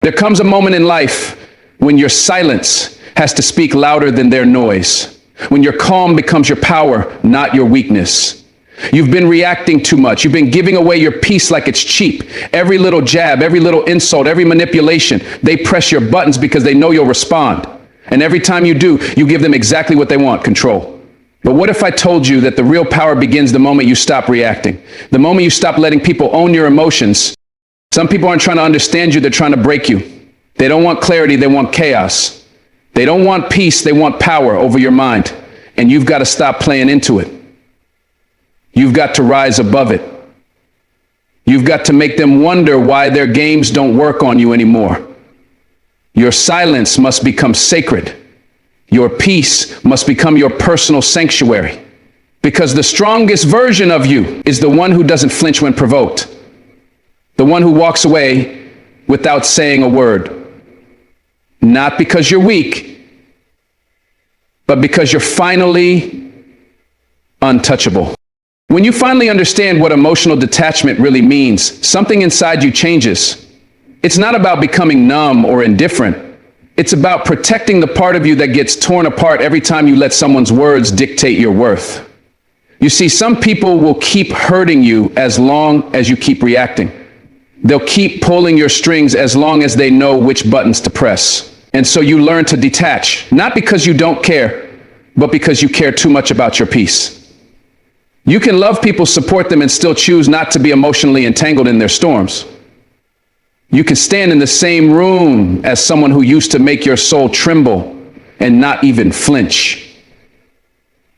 There comes a moment in life when your silence has to speak louder than their noise, when your calm becomes your power, not your weakness. You've been reacting too much. You've been giving away your peace like it's cheap. Every little jab, every little insult, every manipulation, they press your buttons because they know you'll respond. And every time you do, you give them exactly what they want, control. But what if I told you that the real power begins the moment you stop reacting? The moment you stop letting people own your emotions. Some people aren't trying to understand you, they're trying to break you. They don't want clarity, they want chaos. They don't want peace, they want power over your mind. And you've got to stop playing into it. You've got to rise above it. You've got to make them wonder why their games don't work on you anymore. Your silence must become sacred. Your peace must become your personal sanctuary. Because the strongest version of you is the one who doesn't flinch when provoked. The one who walks away without saying a word. Not because you're weak, but because you're finally untouchable. When you finally understand what emotional detachment really means, something inside you changes. It's not about becoming numb or indifferent. It's about protecting the part of you that gets torn apart every time you let someone's words dictate your worth. You see, some people will keep hurting you as long as you keep reacting. They'll keep pulling your strings as long as they know which buttons to press. And so you learn to detach, not because you don't care, but because you care too much about your peace. You can love people, support them, and still choose not to be emotionally entangled in their storms. You can stand in the same room as someone who used to make your soul tremble and not even flinch.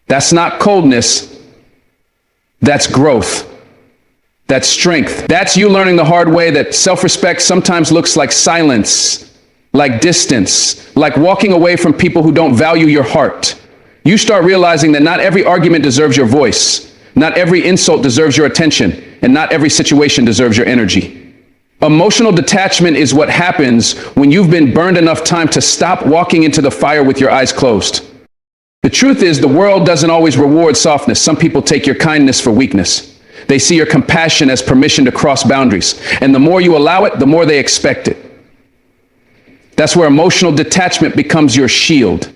That's not coldness. That's growth. That's strength. That's you learning the hard way that self-respect sometimes looks like silence, like distance, like walking away from people who don't value your heart. You start realizing that not every argument deserves your voice, not every insult deserves your attention, and not every situation deserves your energy. Emotional detachment is what happens when you've been burned enough time to stop walking into the fire with your eyes closed. The truth is, the world doesn't always reward softness. Some people take your kindness for weakness. They see your compassion as permission to cross boundaries. And the more you allow it, the more they expect it. That's where emotional detachment becomes your shield.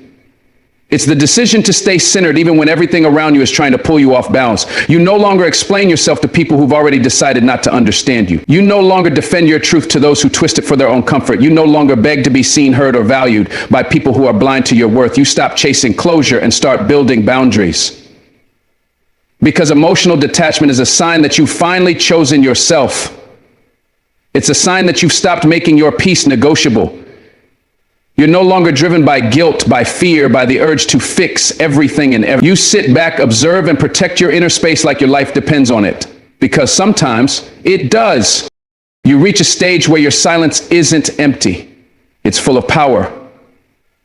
It's the decision to stay centered even when everything around you is trying to pull you off balance. You no longer explain yourself to people who've already decided not to understand you. You no longer defend your truth to those who twist it for their own comfort. You no longer beg to be seen, heard, or valued by people who are blind to your worth. You stop chasing closure and start building boundaries. Because emotional detachment is a sign that you've finally chosen yourself. It's a sign that you've stopped making your peace negotiable. You're no longer driven by guilt, by fear, by the urge to fix everything and everything. You sit back, observe, and protect your inner space like your life depends on it. Because sometimes it does. You reach a stage where your silence isn't empty. It's full of power.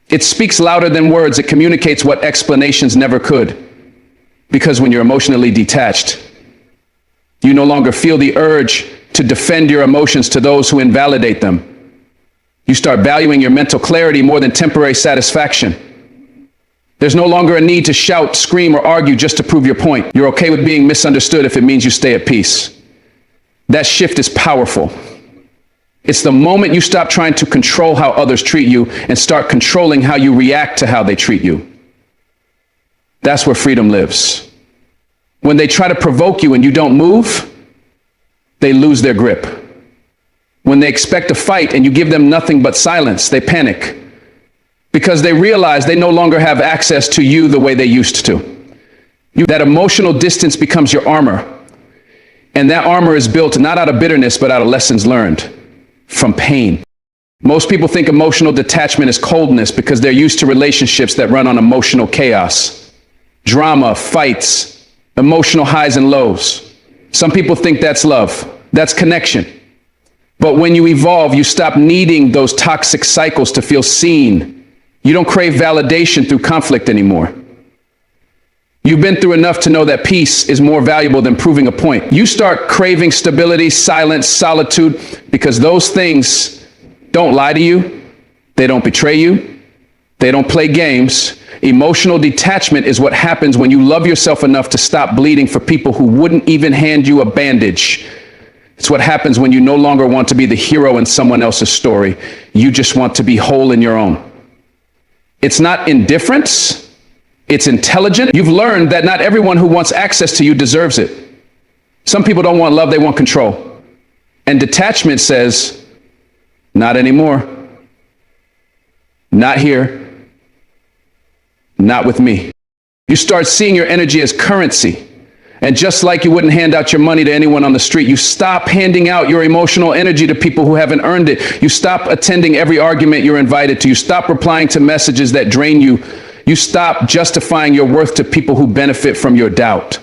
It speaks louder than words. It communicates what explanations never could. Because when you're emotionally detached, you no longer feel the urge to defend your emotions to those who invalidate them. You start valuing your mental clarity more than temporary satisfaction. There's no longer a need to shout, scream, or argue just to prove your point. You're okay with being misunderstood if it means you stay at peace. That shift is powerful. It's the moment you stop trying to control how others treat you and start controlling how you react to how they treat you. That's where freedom lives. When they try to provoke you and you don't move, they lose their grip. When they expect a fight and you give them nothing but silence, they panic because they realize they no longer have access to you the way they used to. That emotional distance becomes your armor. And that armor is built not out of bitterness, but out of lessons learned from pain. Most people think emotional detachment is coldness because they're used to relationships that run on emotional chaos. Drama, fights, emotional highs and lows. Some people think that's love. That's connection. But when you evolve, you stop needing those toxic cycles to feel seen. You don't crave validation through conflict anymore. You've been through enough to know that peace is more valuable than proving a point. You start craving stability, silence, solitude, because those things don't lie to you. They don't betray you. They don't play games. Emotional detachment is what happens when you love yourself enough to stop bleeding for people who wouldn't even hand you a bandage. It's what happens when you no longer want to be the hero in someone else's story. You just want to be whole in your own. It's not indifference. It's intelligent. You've learned that not everyone who wants access to you deserves it. Some people don't want love, they want control. And detachment says, not anymore. Not here. Not with me. You start seeing your energy as currency. And just like you wouldn't hand out your money to anyone on the street, you stop handing out your emotional energy to people who haven't earned it. You stop attending every argument you're invited to. You stop replying to messages that drain you. You stop justifying your worth to people who benefit from your doubt.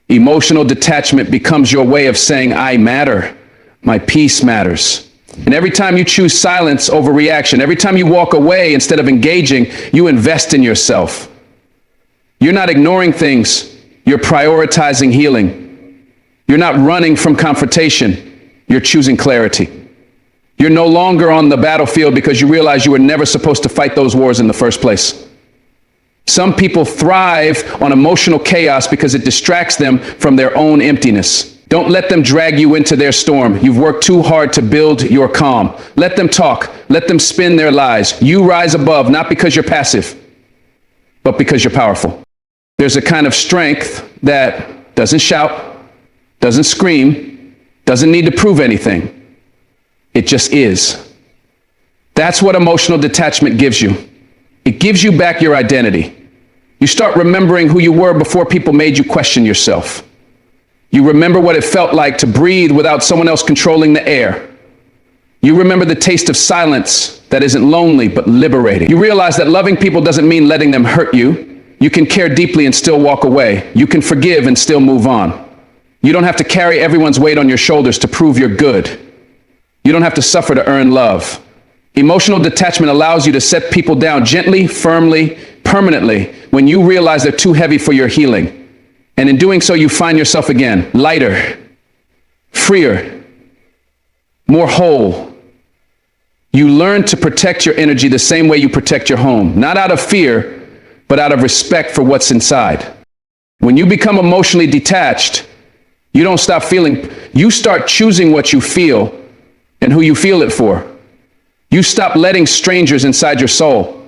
Emotional detachment becomes your way of saying, I matter. My peace matters. And every time you choose silence over reaction, every time you walk away instead of engaging, you invest in yourself. You're not ignoring things. You're prioritizing healing. You're not running from confrontation. You're choosing clarity. You're no longer on the battlefield because you realize you were never supposed to fight those wars in the first place. Some people thrive on emotional chaos because it distracts them from their own emptiness. Don't let them drag you into their storm. You've worked too hard to build your calm. Let them talk. Let them spin their lies. You rise above, not because you're passive, but because you're powerful. There's a kind of strength that doesn't shout, doesn't scream, doesn't need to prove anything. It just is. That's what emotional detachment gives you. It gives you back your identity. You start remembering who you were before people made you question yourself. You remember what it felt like to breathe without someone else controlling the air. You remember the taste of silence that isn't lonely but liberating. You realize that loving people doesn't mean letting them hurt you. You can care deeply and still walk away. You can forgive and still move on. You don't have to carry everyone's weight on your shoulders to prove you're good. You don't have to suffer to earn love. Emotional detachment allows you to set people down gently, firmly, permanently when you realize they're too heavy for your healing. And in doing so, you find yourself again, lighter, freer, more whole. You learn to protect your energy the same way you protect your home, not out of fear, but out of respect for what's inside. When you become emotionally detached, you don't stop feeling. You start choosing what you feel and who you feel it for. You stop letting strangers inside your soul.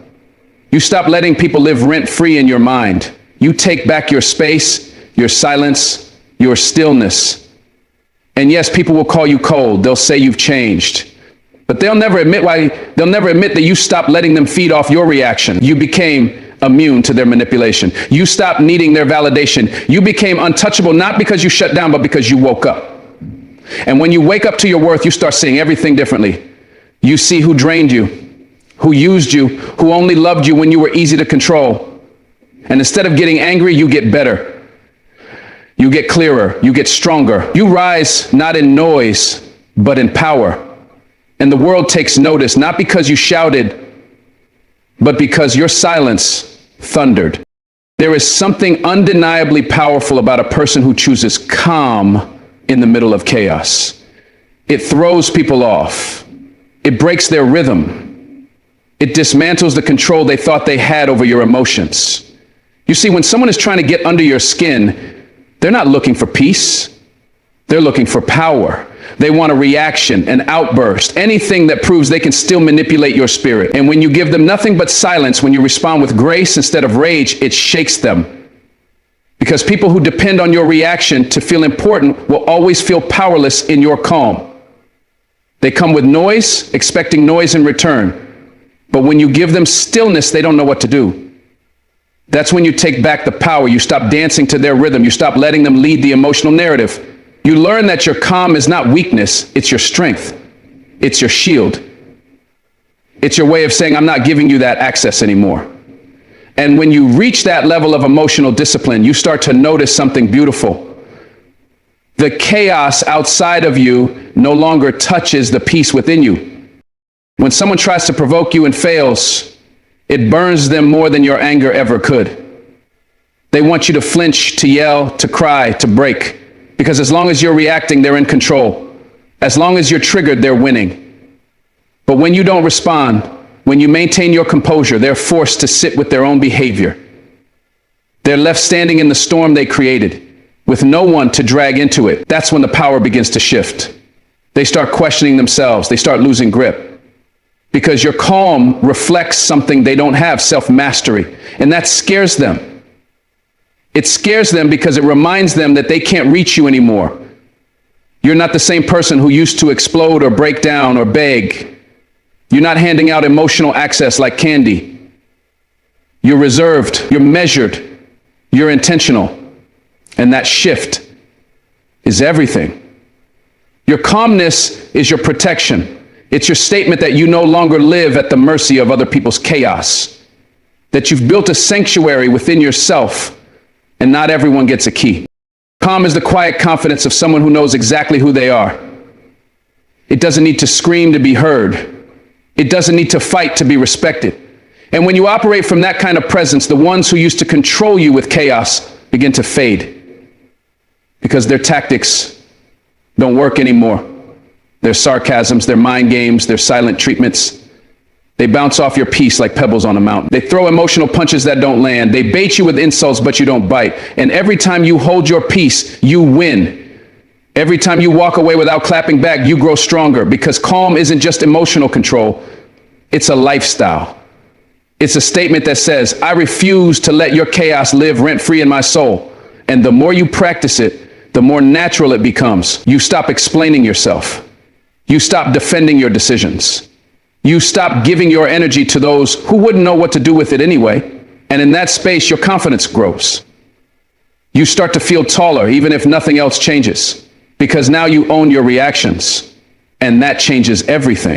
You stop letting people live rent-free in your mind. You take back your space, your silence, your stillness. And yes, people will call you cold. They'll say you've changed. But they'll never admit that you stopped letting them feed off your reaction. You became immune to their manipulation. You stopped needing their validation. You became untouchable, not because you shut down, but because you woke up. And when you wake up to your worth, you start seeing everything differently. You see who drained you, who used you, who only loved you when you were easy to control. And instead of getting angry, you get better. You get clearer. You get stronger. You rise not in noise, but in power. And the world takes notice, not because you shouted, but because your silence thundered. There is something undeniably powerful about a person who chooses calm in the middle of chaos. It throws people off. It breaks their rhythm. It dismantles the control they thought they had over your emotions. You see, when someone is trying to get under your skin, they're not looking for peace. They're looking for power. They want a reaction, an outburst, anything that proves they can still manipulate your spirit. And when you give them nothing but silence, when you respond with grace instead of rage, it shakes them. Because people who depend on your reaction to feel important will always feel powerless in your calm. They come with noise, expecting noise in return. But when you give them stillness, they don't know what to do. That's when you take back the power. You stop dancing to their rhythm. You stop letting them lead the emotional narrative. You learn that your calm is not weakness, it's your strength. It's your shield. It's your way of saying, I'm not giving you that access anymore. And when you reach that level of emotional discipline, you start to notice something beautiful. The chaos outside of you no longer touches the peace within you. When someone tries to provoke you and fails, it burns them more than your anger ever could. They want you to flinch, to yell, to cry, to break. Because as long as you're reacting, they're in control. As long as you're triggered, they're winning. But when you don't respond, when you maintain your composure, they're forced to sit with their own behavior. They're left standing in the storm they created. with no one to drag into it, that's when the power begins to shift. They start questioning themselves. They start losing grip. Because your calm reflects something they don't have, self-mastery. And that scares them. It scares them because it reminds them that they can't reach you anymore. You're not the same person who used to explode or break down or beg. You're not handing out emotional access like candy. You're reserved, you're measured, you're intentional. And that shift is everything. Your calmness is your protection. It's your statement that you no longer live at the mercy of other people's chaos, that you've built a sanctuary within yourself, and not everyone gets a key. Calm is the quiet confidence of someone who knows exactly who they are. It doesn't need to scream to be heard. It doesn't need to fight to be respected. And when you operate from that kind of presence, the ones who used to control you with chaos begin to fade because their tactics don't work anymore. Their sarcasms, their mind games, their silent treatments, they bounce off your peace like pebbles on a mountain. They throw emotional punches that don't land. They bait you with insults, but you don't bite. And every time you hold your peace, you win. Every time you walk away without clapping back, you grow stronger, because calm isn't just emotional control. It's a lifestyle. It's a statement that says, I refuse to let your chaos live rent-free in my soul. And the more you practice it, the more natural it becomes. You stop explaining yourself. You stop defending your decisions. You stop giving your energy to those who wouldn't know what to do with it anyway. And in that space, your confidence grows. You start to feel taller, even if nothing else changes, because now you own your reactions, and that changes everything.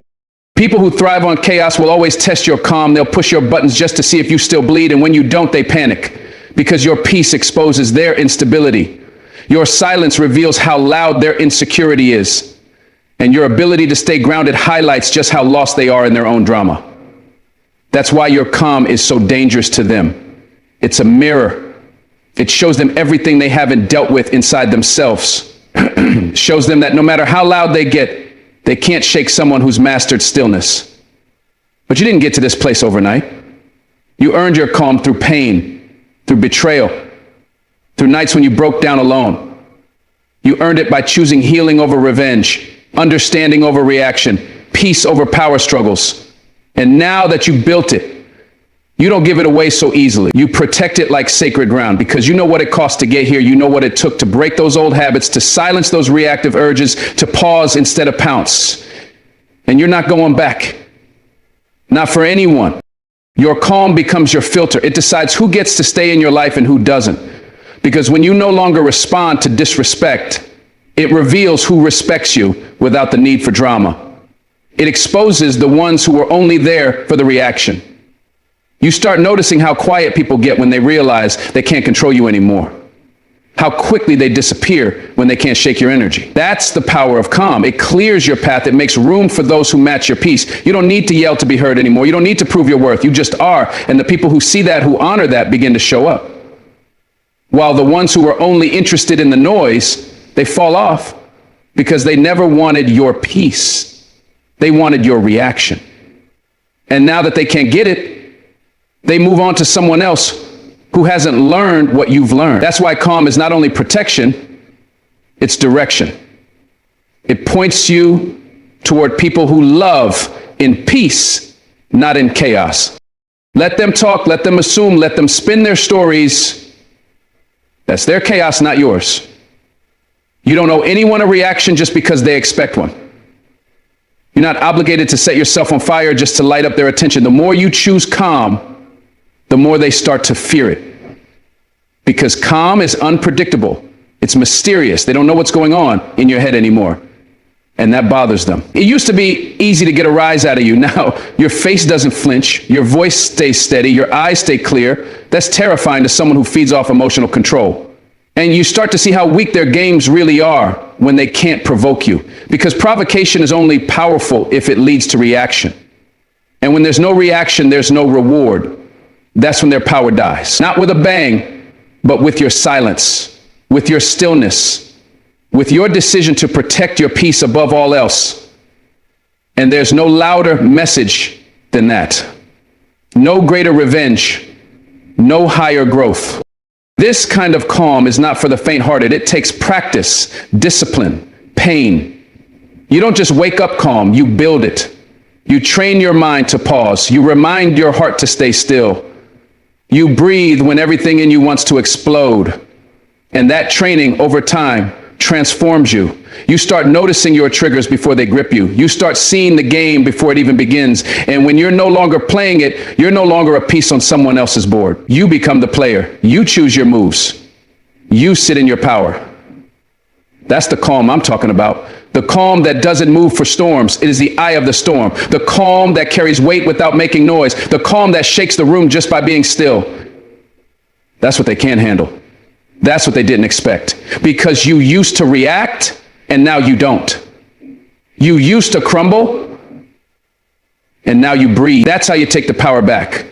People who thrive on chaos will always test your calm. They'll push your buttons just to see if you still bleed, and when you don't, they panic, because your peace exposes their instability. Your silence reveals how loud their insecurity is. And your ability to stay grounded highlights just how lost they are in their own drama. That's why your calm is so dangerous to them. It's a mirror. It shows them everything they haven't dealt with inside themselves. Shows them that no matter how loud they get, they can't shake someone who's mastered stillness. But you didn't get to this place overnight. You earned your calm through pain, through betrayal, through nights when you broke down alone. You earned it by choosing healing over revenge, understanding over reaction, peace over power struggles. And now that you built it, you don't give it away so easily. You protect it like sacred ground, because you know what it cost to get here. You know what it took to break those old habits, to silence those reactive urges, to pause instead of pounce. And you're not going back. Not for anyone. Your calm becomes your filter. It decides who gets to stay in your life and who doesn't. Because when you no longer respond to disrespect, it reveals who respects you without the need for drama. It exposes the ones who were only there for the reaction. You start noticing how quiet people get when they realize they can't control you anymore. How quickly they disappear when they can't shake your energy. That's the power of calm. It clears your path. It makes room for those who match your peace. You don't need to yell to be heard anymore. You don't need to prove your worth. You just are. And the people who see that, who honor that, begin to show up. While the ones who are only interested in the noise, they fall off because they never wanted your peace. They wanted your reaction. And now that they can't get it, they move on to someone else who hasn't learned what you've learned. That's why calm is not only protection, it's direction. It points you toward people who love in peace, not in chaos. Let them talk, let them assume, let them spin their stories. That's their chaos, not yours. You don't owe anyone a reaction just because they expect one. You're not obligated to set yourself on fire just to light up their attention. The more you choose calm, the more they start to fear it. Because calm is unpredictable. It's mysterious. They don't know what's going on in your head anymore. And that bothers them. It used to be easy to get a rise out of you. Now, your face doesn't flinch. Your voice stays steady. Your eyes stay clear. That's terrifying to someone who feeds off emotional control. And you start to see how weak their games really are when they can't provoke you. Because provocation is only powerful if it leads to reaction. And when there's no reaction, there's no reward. That's when their power dies. Not with a bang, but with your silence, with your stillness, with your decision to protect your peace above all else. And there's no louder message than that. No greater revenge, no higher growth. This kind of calm is not for the faint-hearted. It takes practice, discipline, pain. You don't just wake up calm, you build it. You train your mind to pause. You remind your heart to stay still. You breathe when everything in you wants to explode. And that training over time transforms you. You start noticing your triggers before they grip you. You start seeing the game before it even begins. And when you're no longer playing it, you're no longer a piece on someone else's board. You become the player. You choose your moves. You sit in your power. That's the calm I'm talking about. The calm that doesn't move for storms. It is the eye of the storm. The calm that carries weight without making noise. The calm that shakes the room just by being still. That's what they can't handle. That's what they didn't expect. Because you used to react and now you don't. You used to crumble and now you breathe. That's how you take the power back.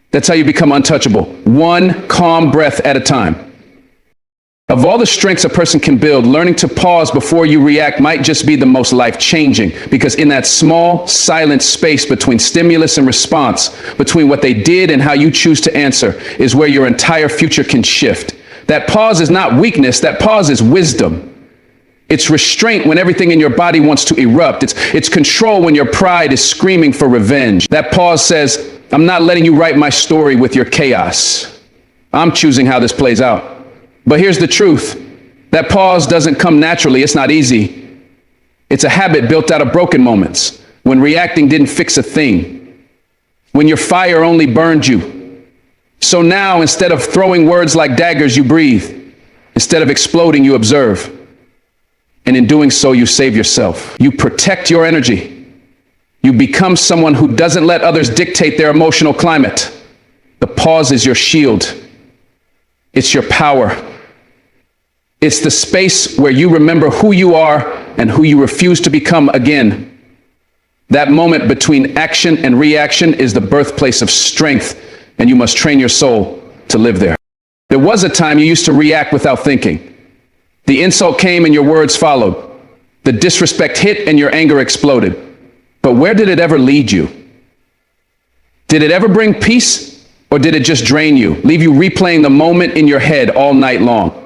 That's how you become untouchable. One calm breath at a time. Of all the strengths a person can build, learning to pause before you react might just be the most life-changing, because in that small, silent space between stimulus and response, between what they did and how you choose to answer, is where your entire future can shift. That pause is not weakness, that pause is wisdom. It's restraint when everything in your body wants to erupt. It's control when your pride is screaming for revenge. That pause says, I'm not letting you write my story with your chaos. I'm choosing how this plays out. But here's the truth. That pause doesn't come naturally. It's not easy. It's a habit built out of broken moments, when reacting didn't fix a thing, when your fire only burned you. So now, instead of throwing words like daggers, you breathe. Instead of exploding, you observe. And in doing so, you save yourself. You protect your energy. You become someone who doesn't let others dictate their emotional climate. The pause is your shield. It's your power. It's the space where you remember who you are and who you refuse to become again. That moment between action and reaction is the birthplace of strength, and you must train your soul to live there. There was a time you used to react without thinking. The insult came and your words followed. The disrespect hit and your anger exploded. But where did it ever lead you? Did it ever bring peace, or did it just drain you, leave you replaying the moment in your head all night long?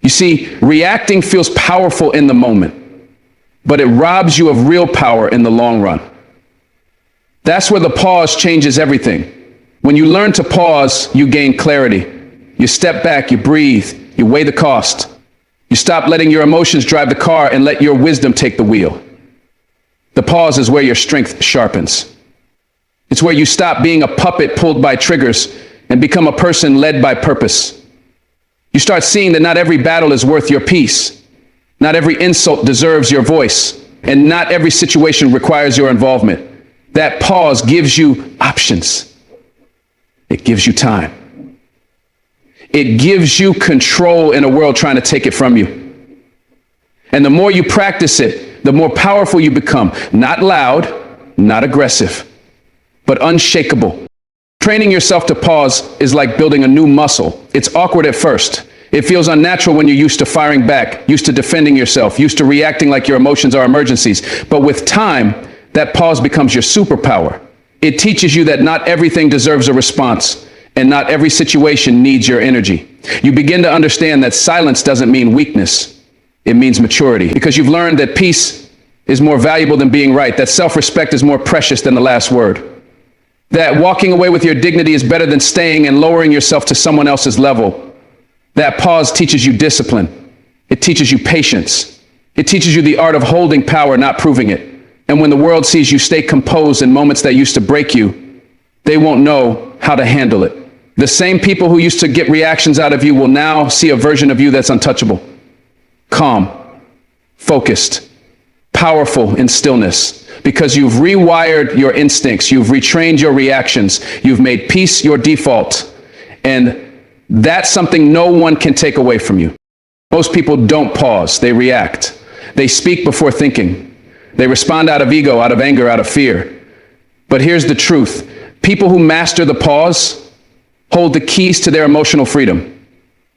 You see, reacting feels powerful in the moment, but it robs you of real power in the long run. That's where the pause changes everything. When you learn to pause, you gain clarity. You step back, you breathe, you weigh the cost. You stop letting your emotions drive the car and let your wisdom take the wheel. The pause is where your strength sharpens. It's where you stop being a puppet pulled by triggers and become a person led by purpose. You start seeing that not every battle is worth your peace. Not every insult deserves your voice. And not every situation requires your involvement. That pause gives you options. It gives you time. It gives you control in a world trying to take it from you. And the more you practice it, the more powerful you become. Not loud, not aggressive, but unshakable. Training yourself to pause is like building a new muscle. It's awkward at first. It feels unnatural when you're used to firing back, used to defending yourself, used to reacting like your emotions are emergencies. But with time, that pause becomes your superpower. It teaches you that not everything deserves a response, and not every situation needs your energy. You begin to understand that silence doesn't mean weakness. It means maturity, because you've learned that peace is more valuable than being right, that self-respect is more precious than the last word. That walking away with your dignity is better than staying and lowering yourself to someone else's level. That pause teaches you discipline. It teaches you patience. It teaches you the art of holding power, not proving it. And when the world sees you stay composed in moments that used to break you, they won't know how to handle it. The same people who used to get reactions out of you will now see a version of you that's untouchable, calm, focused, powerful in stillness. Because you've rewired your instincts, you've retrained your reactions, you've made peace your default, and that's something no one can take away from you. Most people don't pause, they react. They speak before thinking. They respond out of ego, out of anger, out of fear. But here's the truth. People who master the pause hold the keys to their emotional freedom.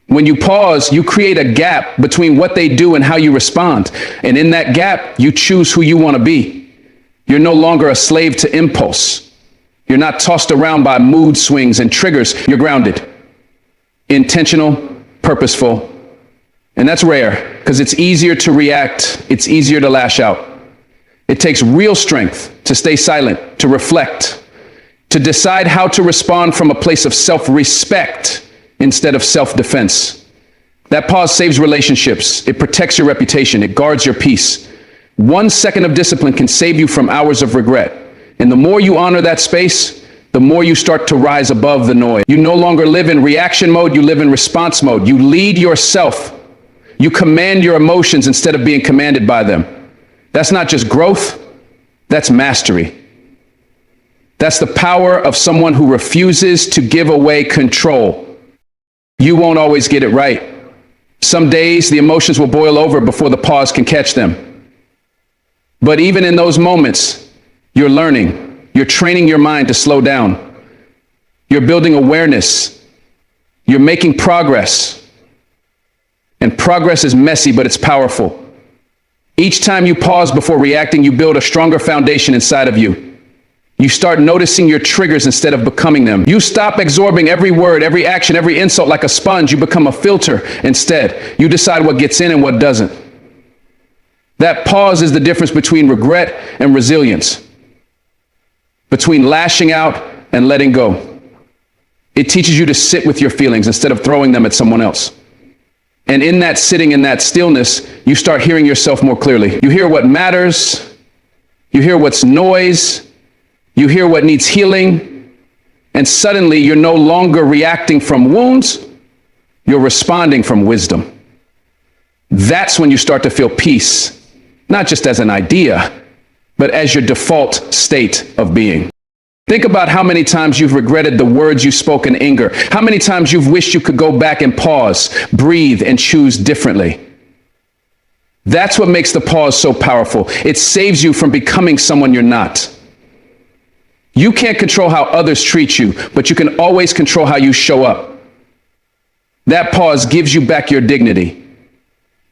When you pause, you create a gap between what they do and how you respond. And in that gap, you choose who you want to be. You're no longer a slave to impulse. You're not tossed around by mood swings and triggers. You're grounded. intentional, purposeful. And that's rare because it's easier to react. It's easier to lash out. It takes real strength to stay silent, to reflect, to decide how to respond from a place of self-respect instead of self-defense. That pause saves relationships. It protects your reputation. It guards your peace. 1 second of discipline can save you from hours of regret. And the more you honor that space, the more you start to rise above the noise. You no longer live in reaction mode. You live in response mode. You lead yourself. You command your emotions instead of being commanded by them. That's not just growth. That's mastery. That's the power of someone who refuses to give away control. You won't always get it right. Some days the emotions will boil over before the pause can catch them. But even in those moments, you're learning. You're training your mind to slow down. You're building awareness. You're making progress. And progress is messy, but it's powerful. Each time you pause before reacting, you build a stronger foundation inside of you. You start noticing your triggers instead of becoming them. You stop absorbing every word, every action, every insult like a sponge. You become a filter instead. You decide what gets in and what doesn't. That pause is the difference between regret and resilience, between lashing out and letting go. It teaches you to sit with your feelings instead of throwing them at someone else. And in that sitting, in that stillness, you start hearing yourself more clearly. You hear what matters. You hear what's noise. You hear what needs healing. And suddenly you're no longer reacting from wounds. You're responding from wisdom. That's when you start to feel peace, not just as an idea, but as your default state of being. Think about how many times you've regretted the words you spoke in anger. How many times you've wished you could go back and pause, breathe, and choose differently. That's what makes the pause so powerful. It saves you from becoming someone you're not. You can't control how others treat you, but you can always control how you show up. That pause gives you back your dignity.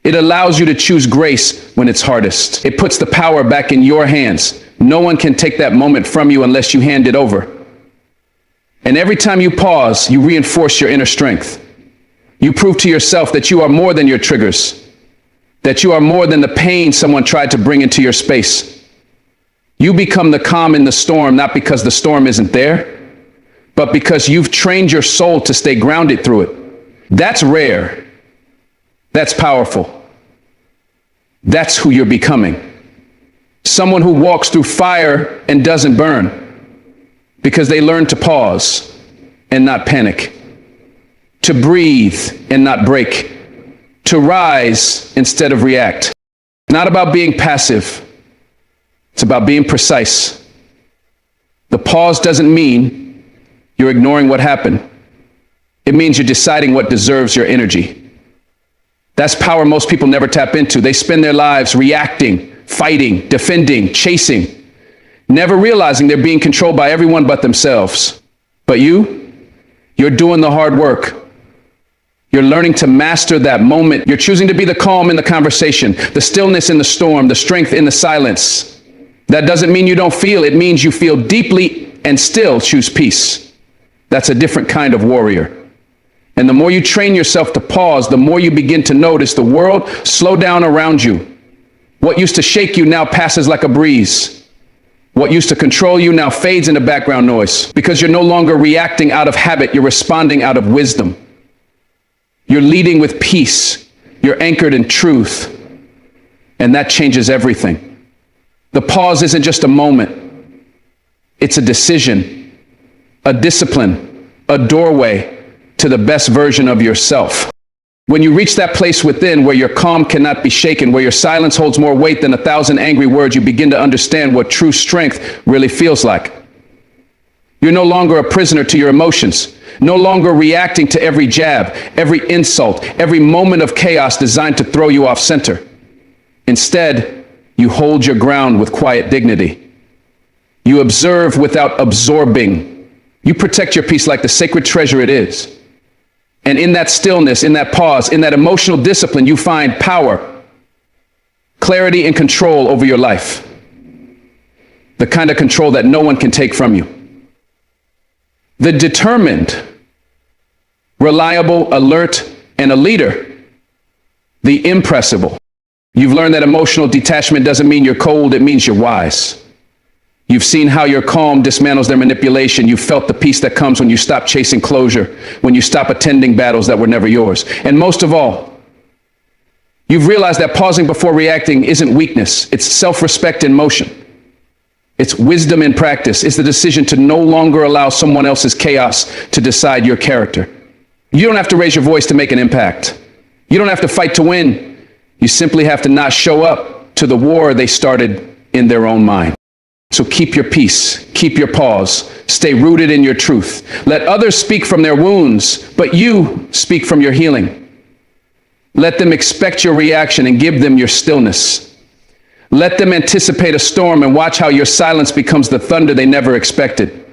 It allows you to choose grace when it's hardest. It puts the power back in your hands. No one can take that moment from you unless you hand it over. And every time you pause, you reinforce your inner strength. You prove to yourself that you are more than your triggers, that you are more than the pain someone tried to bring into your space. You become the calm in the storm, not because the storm isn't there, but because you've trained your soul to stay grounded through it. That's rare. That's powerful. That's who you're becoming. Someone who walks through fire and doesn't burn because they learn to pause and not panic, to breathe and not break, to rise instead of react. It's not about being passive. It's about being precise. The pause doesn't mean you're ignoring what happened. It means you're deciding what deserves your energy. That's power most people never tap into. They spend their lives reacting, fighting, defending, chasing, never realizing they're being controlled by everyone but themselves. But you're doing the hard work. You're learning to master that moment. You're choosing to be the calm in the conversation, the stillness in the storm, the strength in the silence. That doesn't mean you don't feel. It means you feel deeply and still choose peace. That's a different kind of warrior. And the more you train yourself to pause, the more you begin to notice the world slow down around you. What used to shake you now passes like a breeze. What used to control you now fades into background noise because you're no longer reacting out of habit. You're responding out of wisdom. You're leading with peace. You're anchored in truth. And that changes everything. The pause isn't just a moment. It's a decision, a discipline, a doorway to the best version of yourself. When you reach that place within where your calm cannot be shaken, where your silence holds more weight than 1,000 angry words, you begin to understand what true strength really feels like. You're no longer a prisoner to your emotions, no longer reacting to every jab, every insult, every moment of chaos designed to throw you off center. Instead, you hold your ground with quiet dignity. You observe without absorbing. You protect your peace like the sacred treasure it is. And in that stillness, in that pause, in that emotional discipline, you find power, clarity, and control over your life. The kind of control that no one can take from you. The determined reliable, alert, and a leader. The impressible. You've learned that emotional detachment doesn't mean you're cold, it means you're wise. You've seen how your calm dismantles their manipulation. You've felt the peace that comes when you stop chasing closure, when you stop attending battles that were never yours. And most of all, you've realized that pausing before reacting isn't weakness, it's self-respect in motion. It's wisdom in practice. It's the decision to no longer allow someone else's chaos to decide your character. You don't have to raise your voice to make an impact. You don't have to fight to win. You simply have to not show up to the war they started in their own mind. So keep your peace, keep your pause, stay rooted in your truth. Let others speak from their wounds, but you speak from your healing. Let them expect your reaction and give them your stillness. Let them anticipate a storm and watch how your silence becomes the thunder they never expected.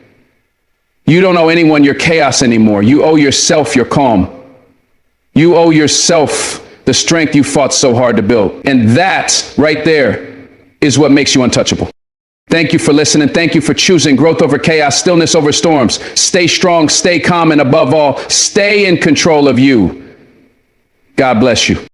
You don't owe anyone your chaos anymore. You owe yourself your calm. You owe yourself the strength you fought so hard to build. And that right there is what makes you untouchable. Thank you for listening. Thank you for choosing growth over chaos, stillness over storms. Stay strong, stay calm, and above all, stay in control of you. God bless you.